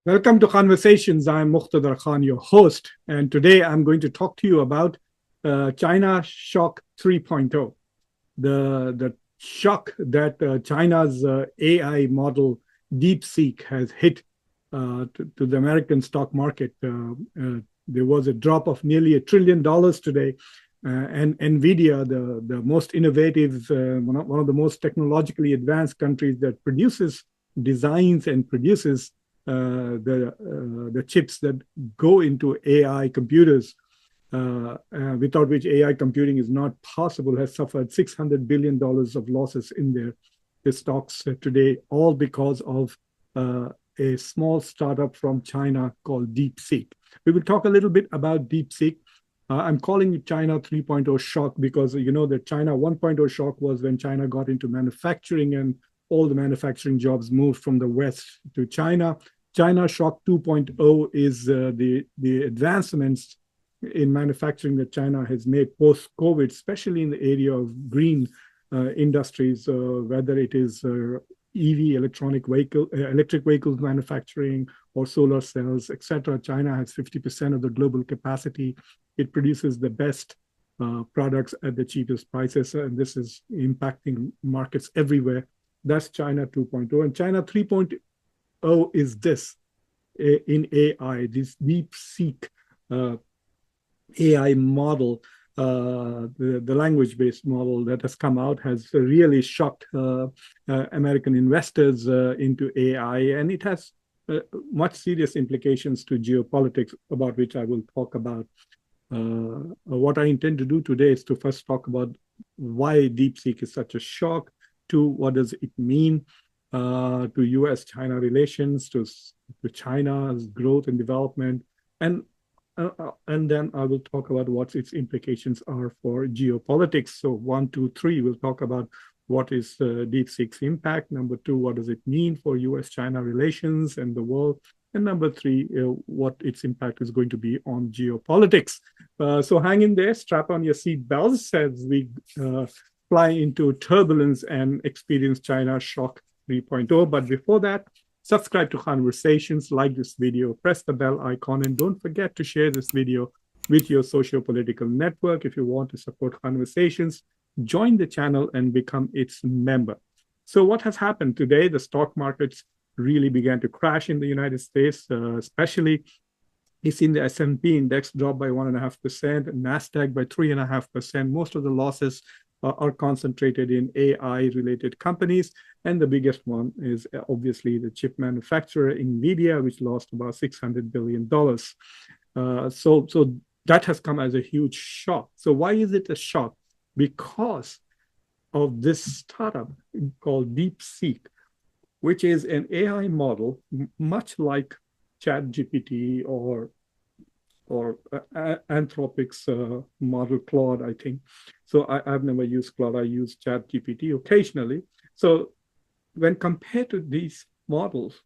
Welcome to Khanversations. I'm Muqtedar, your host, and today I'm going to talk to you about China Shock 3.0, the shock that China's AI model DeepSeek has hit to the American stock market. There was a drop of nearly $1 trillion today, and NVIDIA, the most innovative, one of the most technologically advanced countries that produces, designs, and produces the chips that go into AI computers, without which AI computing is not possible, has suffered $600 billion of losses in their stocks today, all because of a small startup from China called DeepSeek. We will talk a little bit about DeepSeek. I'm calling it China 3.0 shock because you know that China 1.0 shock was when China got into manufacturing and all the manufacturing jobs moved from the West to China. China Shock 2.0 is the advancements in manufacturing that China has made post-COVID, especially in the area of green industries, whether it is EV, electric vehicles manufacturing, or solar cells, etc. China has 50% of the global capacity. It produces the best products at the cheapest prices, and this is impacting markets everywhere. That's China 2.0. And China 3.0 is this in AI, this DeepSeek AI model, the language-based model that has come out has really shocked American investors into AI, and it has much serious implications to geopolitics, about which I will talk about. What I intend to do today is to first talk about why DeepSeek is such a shock, to what does it mean to U.S.-China relations, to China's growth and development, and then I will talk about what its implications are for geopolitics. So 1, 2, 3, we'll talk about what is DeepSeek's impact. Number 2, what does it mean for U.S.-China relations and the world? And number 3, what its impact is going to be on geopolitics. So hang in there, strap on your seat belts as we fly into turbulence and experience China Shock 3.0. But before that, subscribe to Khanversations, like this video, press the bell icon, and don't forget to share this video with your socio-political network. If you want to support Khanversations, join the channel and become its member. So what has happened today? The stock markets really began to crash in the United States, especially it's in the S&P index dropped by 1.5%, NASDAQ by 3.5%. Most of the losses are concentrated in AI-related companies, and the biggest one is obviously the chip manufacturer NVIDIA, which lost about $600 billion. So that has come as a huge shock. So why is it a shock? Because of this startup called DeepSeek, which is an AI model much like ChatGPT or Anthropic's model Claude, I think. So I've never used Claude. I use ChatGPT occasionally. So when compared to these models,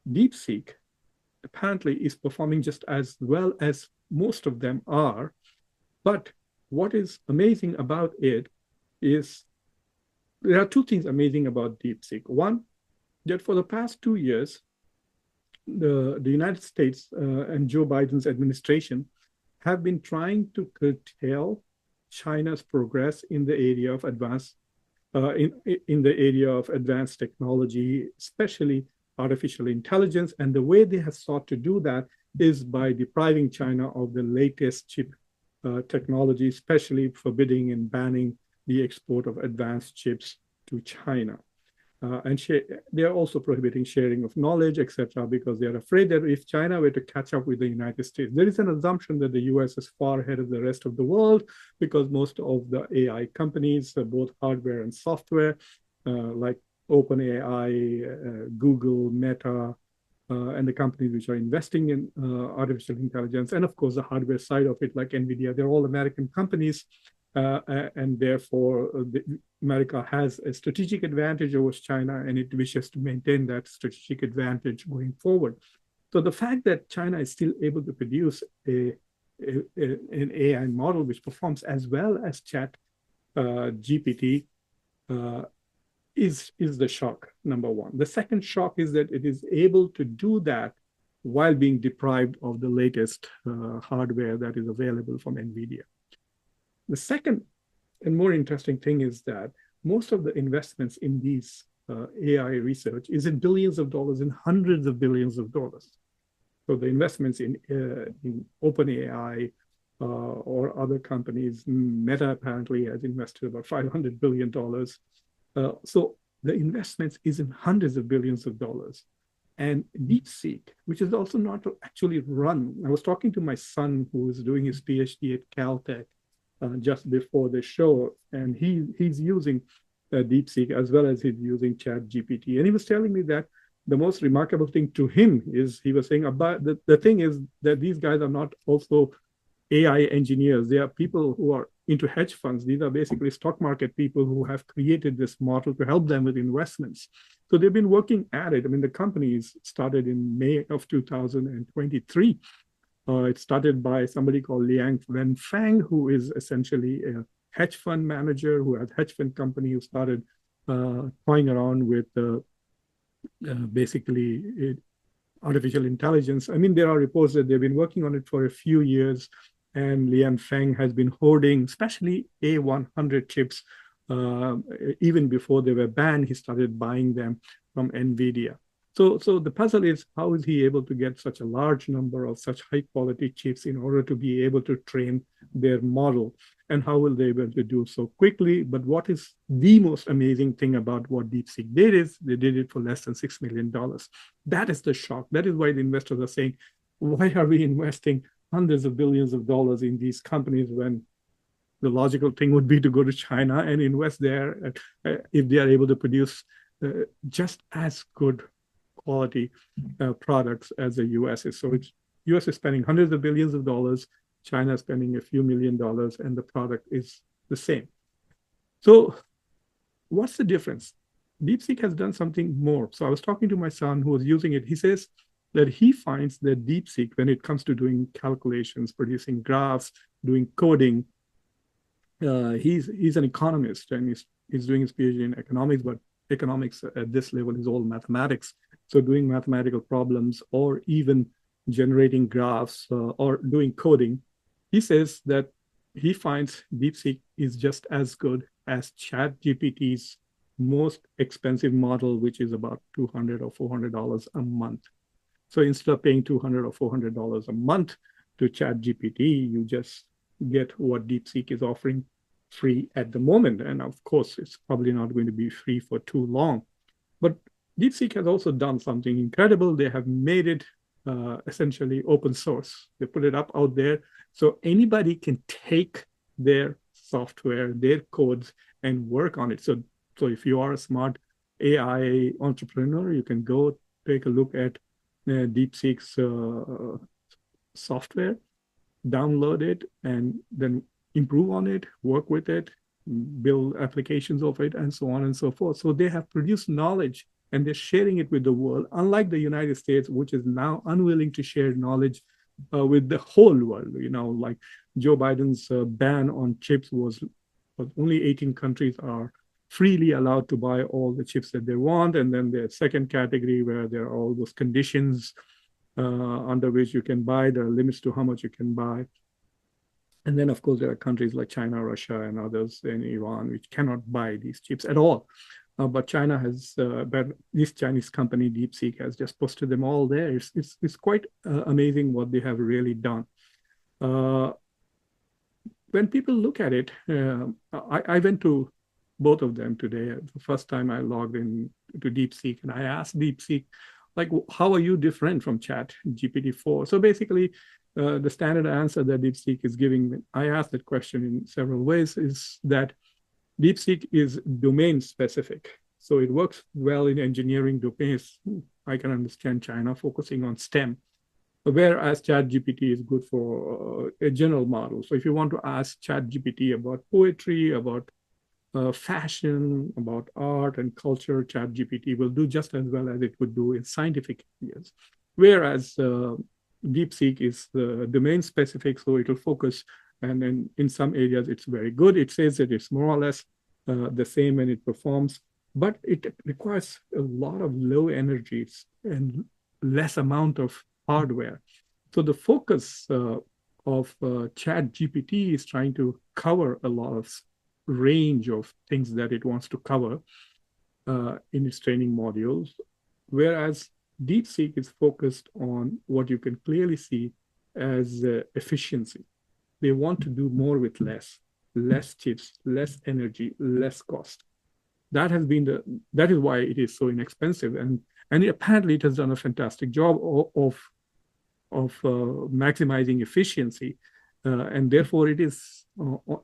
DeepSeek apparently is performing just as well as most of them are. But what is amazing about it is there are two things amazing about DeepSeek. One, that for the past 2 years, the United States and Joe Biden's administration have been trying to curtail China's progress in the area of advanced technology, especially artificial intelligence. And the way they have sought to do that is by depriving China of the latest chip technology, especially forbidding and banning the export of advanced chips to China. And they are also prohibiting sharing of knowledge, etc., because they are afraid that if China were to catch up with the United States, there is an assumption that the US is far ahead of the rest of the world because most of the AI companies, both hardware and software, like OpenAI, Google, Meta, and the companies which are investing in artificial intelligence, and of course the hardware side of it, like NVIDIA, they're all American companies. And therefore, America has a strategic advantage over China, and it wishes to maintain that strategic advantage going forward. So the fact that China is still able to produce an AI model which performs as well as Chat GPT is the shock, number one. The second shock is that it is able to do that while being deprived of the latest hardware that is available from NVIDIA. The second and more interesting thing is that most of the investments in these AI research is in billions of dollars, in hundreds of billions of dollars. So the investments in OpenAI or other companies, Meta apparently has invested about $500 billion. So the investments is in hundreds of billions of dollars. And DeepSeek, which is also not actually run. I was talking to my son who is doing his PhD at Caltech just before the show, and he's using DeepSeek as well as he's using ChatGPT. And he was telling me that the most remarkable thing to him is he was saying about the thing is that these guys are not also AI engineers. They are people who are into hedge funds. These are basically stock market people who have created this model to help them with investments. So they've been working at it. I mean, the company started in May of 2023. It started by somebody called Liang Wenfeng, who is essentially a hedge fund manager who has a hedge fund company who started toying around with basically artificial intelligence. I mean, there are reports that they've been working on it for a few years, and Liang Feng has been hoarding, especially A100 chips. Even before they were banned, he started buying them from NVIDIA. So the puzzle is, how is he able to get such a large number of such high quality chips in order to be able to train their model? And how will they be able to do so quickly? But what is the most amazing thing about what DeepSeek did is they did it for less than $6 million. That is the shock. That is why the investors are saying, why are we investing hundreds of billions of dollars in these companies when the logical thing would be to go to China and invest there if they are able to produce just as good quality products as the US is. So US is spending hundreds of billions of dollars, China is spending a few $1 million, and the product is the same. So what's the difference? DeepSeek has done something more. So I was talking to my son who was using it. He says that he finds that DeepSeek, when it comes to doing calculations, producing graphs, doing coding, he's an economist and he's doing his PhD in economics, but economics at this level is all mathematics. So doing mathematical problems or even generating graphs or doing coding, he says that he finds DeepSeek is just as good as ChatGPT's most expensive model, which is about $200 or $400 a month. So instead of paying $200 or $400 a month to ChatGPT, you just get what DeepSeek is offering free at the moment. And of course, it's probably not going to be free for too long. But DeepSeek has also done something incredible. They have made it essentially open source. They put it up out there so anybody can take their software, their codes, and work on it. So if you are a smart AI entrepreneur, you can go take a look at DeepSeek's software, download it, and then improve on it, work with it, build applications of it, and so on and so forth. So they have produced knowledge and they're sharing it with the world, unlike the United States, which is now unwilling to share knowledge with the whole world. You know, like Joe Biden's ban on chips was only 18 countries are freely allowed to buy all the chips that they want. And then the second category where there are all those conditions under which you can buy, there are limits to how much you can buy. And then, of course, there are countries like China, Russia, and others, and Iran, which cannot buy these chips at all. But China has, but this Chinese company, DeepSeek, has just posted them all there. It's quite amazing what they have really done. When people look at it, I went to both of them today. The first time I logged in to DeepSeek, and I asked DeepSeek, like, how are you different from ChatGPT-4? So basically, the standard answer that DeepSeek is giving, I asked that question in several ways, is that DeepSeek is domain specific. So it works well in engineering domains. I can understand China focusing on STEM, whereas ChatGPT is good for a general model. So if you want to ask ChatGPT about poetry, about fashion, about art and culture, ChatGPT will do just as well as it would do in scientific areas. Whereas DeepSeek is domain specific, so it will focus, and then in some areas it's very good. It says that it's more or less the same when it performs, but it requires a lot of low energies and less amount of hardware. So the focus of Chat GPT is trying to cover a lot of range of things that it wants to cover in its training modules, whereas DeepSeek is focused on what you can clearly see as efficiency. They want to do more with less chips, less energy, less cost. That is why it is so inexpensive, and apparently it has done a fantastic job of maximizing efficiency, and therefore it is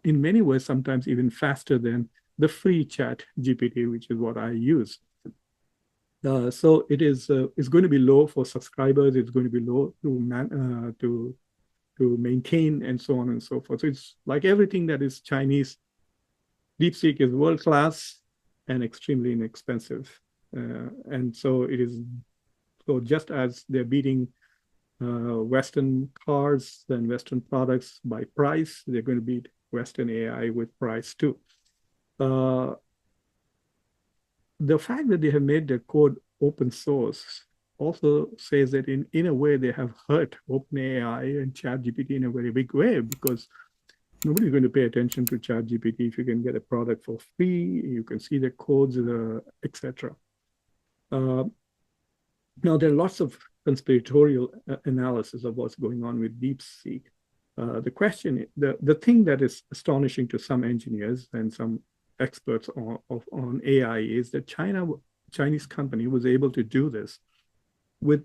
in many ways sometimes even faster than the free Chat GPT, which is what I use. So it's going to be low for subscribers. It's going to be low to maintain, and so on and so forth. So it's like everything that is Chinese. DeepSeek is world class and extremely inexpensive, and so it is. So just as they're beating Western cars and Western products by price, they're going to beat Western AI with price too. The fact that they have made their code open source also says that in a way they have hurt OpenAI and ChatGPT in a very big way, because nobody's going to pay attention to ChatGPT if you can get a product for free, you can see the codes, etc. Now, there are lots of conspiratorial analysis of what's going on with DeepSeek. The thing that is astonishing to some engineers and some experts on AI is that Chinese company was able to do this with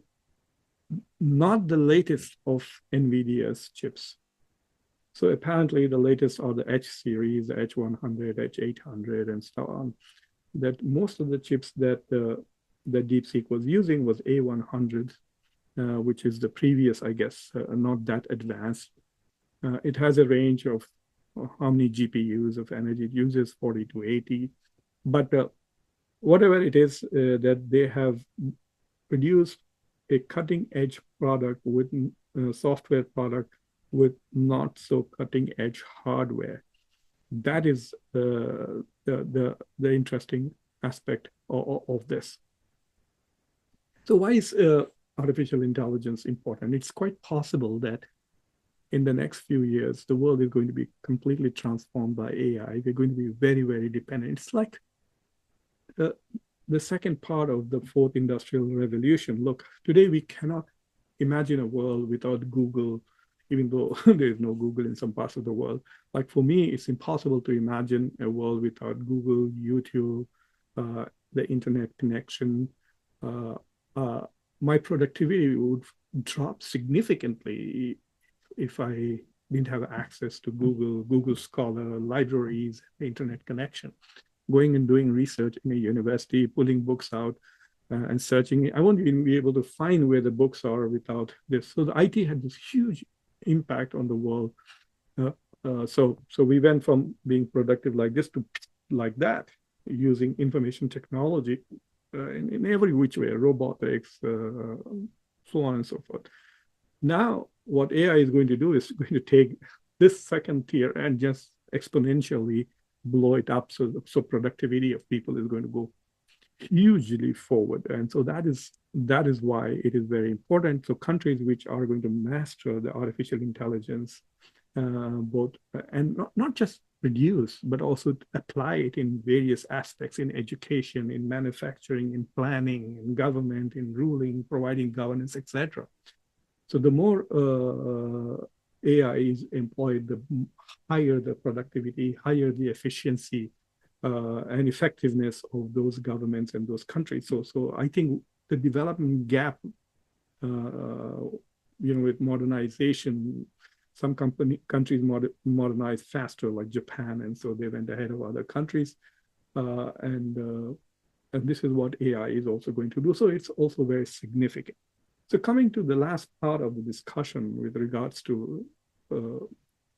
not the latest of NVIDIA's chips. So apparently the latest are the H series, the H100, H800, and so on. That most of the chips that DeepSeek was using was A100, which is the previous, I guess, not that advanced. It has a range of how many GPUs of energy it uses, 40 to 80. But whatever it is that they have produced a cutting edge product with software product with not so cutting edge hardware. That is the interesting aspect of this. So why is artificial intelligence important? It's quite possible that in the next few years, the world is going to be completely transformed by AI. We're going to be very, very dependent. It's like the second part of the fourth industrial revolution. Look, today we cannot imagine a world without Google, even though there is no Google in some parts of the world. Like for me, it's impossible to imagine a world without Google, YouTube, the internet connection. My productivity would drop significantly if I didn't have access to Google Scholar, libraries, internet connection. Going and doing research in a university, pulling books out and searching. I won't even be able to find where the books are without this. So the IT had this huge impact on the world. So we went from being productive like this to like that, using information technology in every which way, robotics, so on and so forth. Now, what AI is going to do is going to take this second tier and just exponentially blow it up. So productivity of people is going to go hugely forward. And so that is why it is very important. So countries which are going to master the artificial intelligence, both and not just produce, but also apply it in various aspects, in education, in manufacturing, in planning, in government, in ruling, providing governance, etc. So the more AI is employed, the higher the productivity, higher the efficiency and effectiveness of those governments and those countries. So I think the development gap, with modernization, some countries modernize faster, like Japan, and so they went ahead of other countries. And this is what AI is also going to do. So it's also very significant. So coming to the last part of the discussion with regards to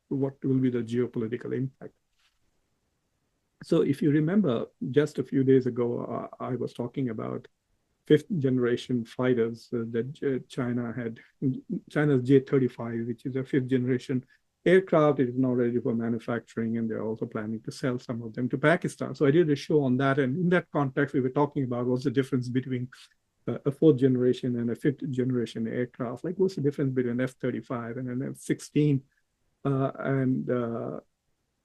what will be the geopolitical impact. So if you remember, just a few days ago, I was talking about fifth generation fighters that China had. China's J-35, which is a fifth generation aircraft. It is now ready for manufacturing, and they're also planning to sell some of them to Pakistan. So I did a show on that. And in that context, we were talking about what's the difference between a fourth generation and a fifth generation aircraft. Like, what's the difference between an F-35 and an F-16?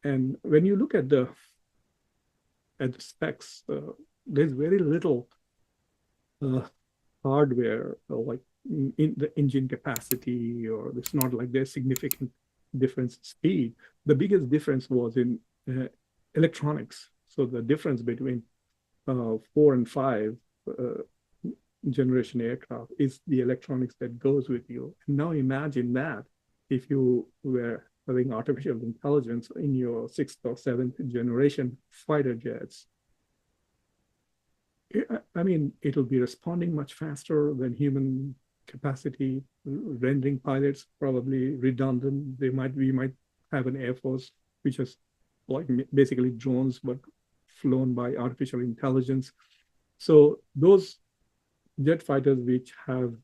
And when you look at the specs, there's very little uh, hardware, like in the engine capacity, or it's not like there's significant difference in speed. The biggest difference was in electronics. So the difference between four and five generation aircraft is the electronics that goes with you. And now imagine that if you were having artificial intelligence in your sixth or seventh generation fighter jets. I mean, it'll be responding much faster than human capacity. Rendering pilots probably redundant. We might have an air force which is like basically drones, but flown by artificial intelligence. So those jet fighters which have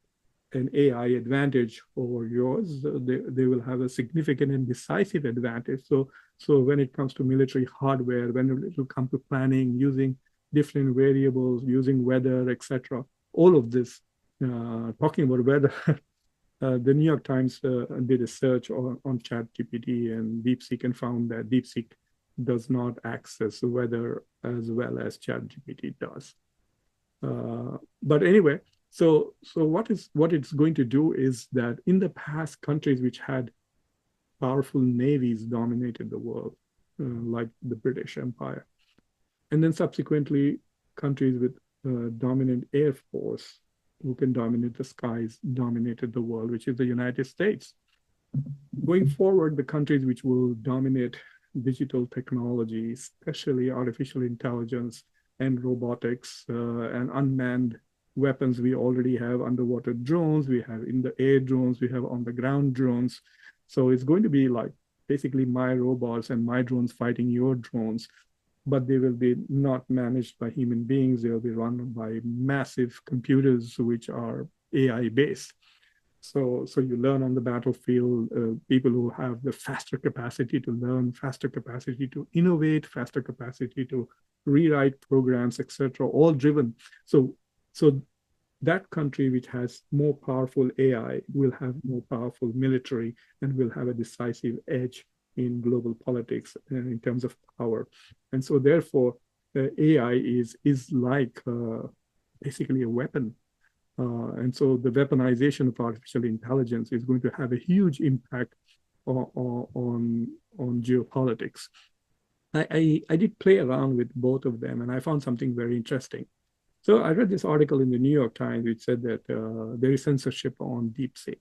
an AI advantage over yours, they will have a significant and decisive advantage. So when it comes to military hardware, when it will come to planning, using different variables, using weather, etc., all of this, talking about weather, the New York Times did a search on ChatGPT and DeepSeek and found that DeepSeek does not access weather as well as ChatGPT does. But anyway, so what it's going to do is that in the past, countries which had powerful navies dominated the world, like the British Empire, and then subsequently countries with dominant air force who can dominate the skies dominated the world, which is the United States. Going forward, the countries which will dominate digital technology, especially artificial intelligence and robotics and unmanned weapons. We already have underwater drones, we have in the air drones, we have on the ground drones. So it's going to be like basically my robots and my drones fighting your drones, but they will be not managed by human beings. They'll be run by massive computers which are AI based. So you learn on the battlefield, people who have the faster capacity to learn, faster capacity to innovate, faster capacity to rewrite programs, etc., all driven. So that country which has more powerful AI will have more powerful military and will have a decisive edge in global politics in terms of power. And so therefore, AI is like basically a weapon. And so the weaponization of artificial intelligence is going to have a huge impact on geopolitics. I did play around with both of them, and I found something very interesting. So I read this article in the New York Times which said that there is censorship on DeepSeek.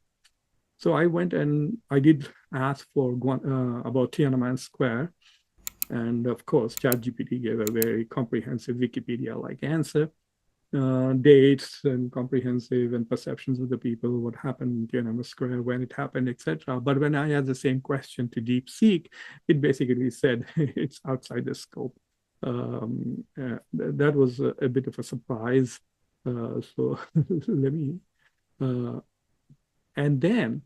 So I went and I did ask for about Tiananmen Square. And of course, ChatGPT gave a very comprehensive Wikipedia-like answer. Dates and comprehensive and perceptions of the people, what happened in Tiananmen Square, when it happened, etc. But when I asked the same question to DeepSeek, it basically said it's outside the scope. That was a bit of a surprise. So let me. And then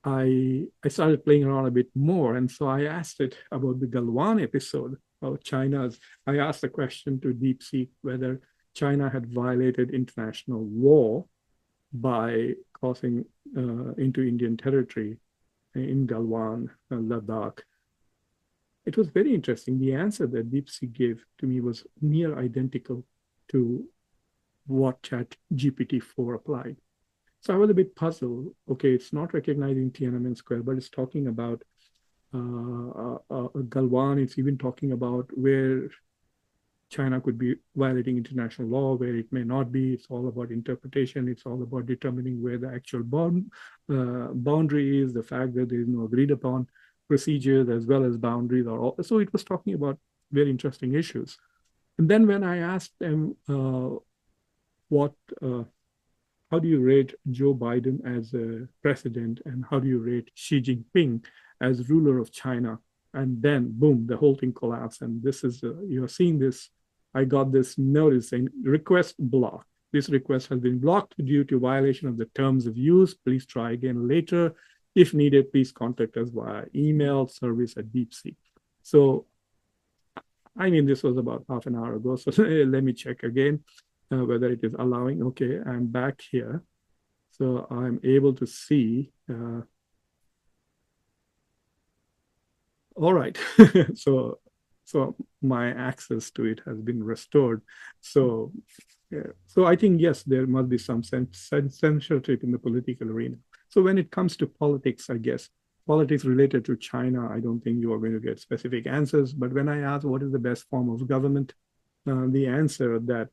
I started playing around a bit more, and so I asked it about the Galwan episode about China's. I asked the question to DeepSeek whether China had violated international law by crossing into Indian territory in Galwan, Ladakh. It was very interesting. The answer that DeepSeek gave to me was near identical to what ChatGPT-4 applied. So I was a bit puzzled. Okay, it's not recognizing Tiananmen Square, but it's talking about Galwan. It's even talking about where China could be violating international law, where it may not be. It's all about interpretation. It's all about determining where the actual boundary is, the fact that there is no agreed upon procedures as well as boundaries are all. So it was talking about very interesting issues. And then when I asked them how do you rate Joe Biden as a president and how do you rate Xi Jinping as ruler of China? And then boom, the whole thing collapsed. And this is, you're seeing this, I got this notice saying request blocked. This request has been blocked due to violation of the terms of use. Please try again later. If needed, please contact us via email service at DeepSeek. So, I mean, this was about half an hour ago. So let me check again. whether it is allowing. Okay, I'm back here. So I'm able to see. All right. so so my access to it has been restored. So yeah. So I think yes, there must be some censorship in the political arena. So when it comes to politics, I guess politics related to China, I don't think you are going to get specific answers. But when I ask what is the best form of government, the answer that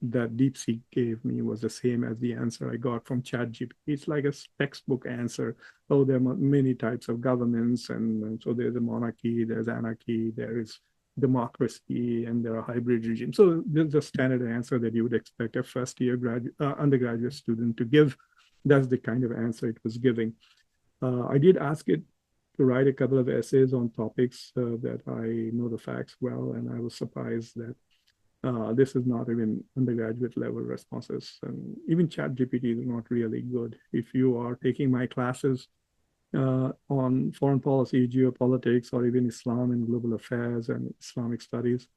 DeepSeek gave me was the same as the answer I got from ChatGPT. It's like a textbook answer. Oh, there are many types of governments, and so there's a monarchy, there's anarchy, there is democracy, and there are hybrid regimes. So there's the standard answer that you would expect a first-year undergraduate student to give. That's the kind of answer it was giving. I did ask it to write a couple of essays on topics that I know the facts well, and I was surprised that this is not even undergraduate level responses. And even ChatGPT is not really good. If you are taking my classes on foreign policy, geopolitics, or even Islam and global affairs and Islamic studies,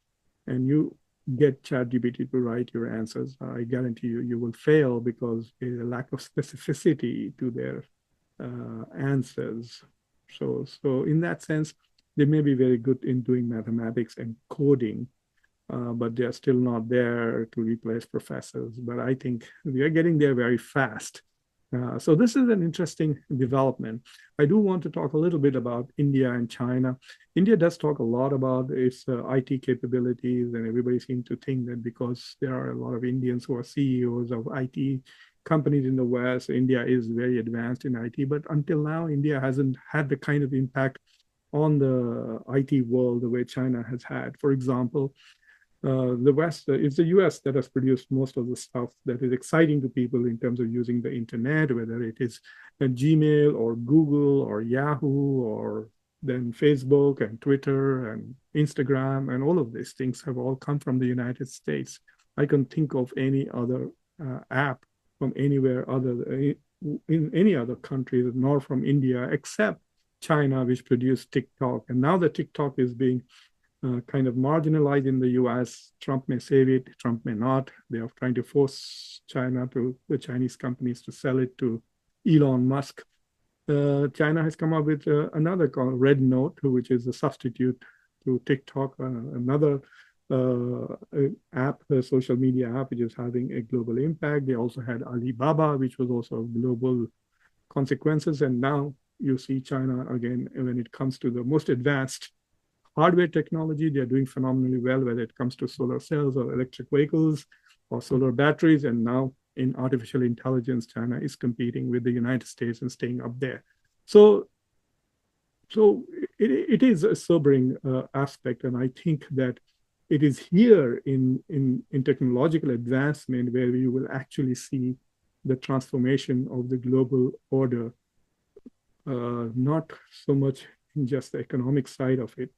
and you get ChatGPT to write your answers, I guarantee you, you will fail because there's a lack of specificity to their answers. So in that sense, they may be very good in doing mathematics and coding, but they are still not there to replace professors. But I think we are getting there very fast. So this is an interesting development. I do want to talk a little bit about India and China. India does talk a lot about its IT capabilities, and everybody seems to think that because there are a lot of Indians who are CEOs of IT companies in the West, India is very advanced in IT. But until now, India hasn't had the kind of impact on the IT world the way China has had. For example, the West, it's the US that has produced most of the stuff that is exciting to people in terms of using the internet, whether it is Gmail or Google or Yahoo or then Facebook and Twitter and Instagram and all of these things have all come from the United States. I can think of any other app from anywhere other in any other country, nor from India, except China, which produced TikTok. And now the TikTok is being kind of marginalized in the US. Trump may save it, Trump may not. They are trying to force the Chinese companies to sell it to Elon Musk. China has come up with another called Red Note, which is a substitute to TikTok, another app, a social media app, which is having a global impact. They also had Alibaba, which was also global consequences. And now you see China again, when it comes to the most advanced hardware technology, they're doing phenomenally well, whether it comes to solar cells or electric vehicles or solar batteries. And now in artificial intelligence, China is competing with the United States and staying up there. So it is a sobering aspect. And I think that it is here in technological advancement where we will actually see the transformation of the global order, not so much in just the economic side of it,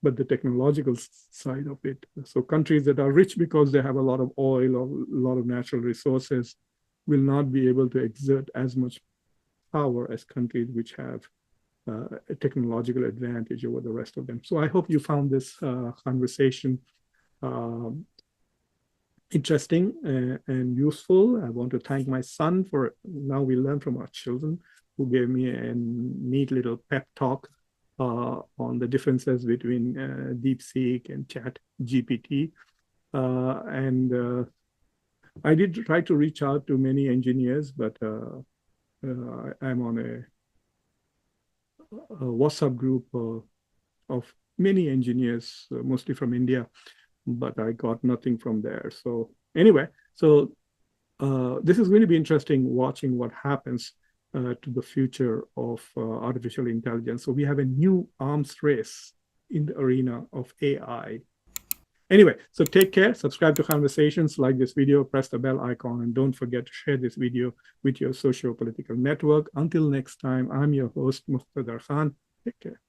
but the technological side of it. So countries that are rich because they have a lot of oil or a lot of natural resources will not be able to exert as much power as countries which have a technological advantage over the rest of them. So I hope you found this conversation interesting and useful. I want to thank my son for, now we learn from our children, who gave me a neat little pep talk on the differences between DeepSeek and ChatGPT. I did try to reach out to many engineers, but I'm on a WhatsApp group of many engineers, mostly from India, but I got nothing from there. So anyway, this is going to be interesting watching what happens to the future of artificial intelligence. So we have a new arms race in the arena of AI. Anyway, so take care, subscribe to Khanversations, like this video, press the bell icon, and don't forget to share this video with your socio-political network. Until next time, I'm your host, Muqtedar Khan. Take care.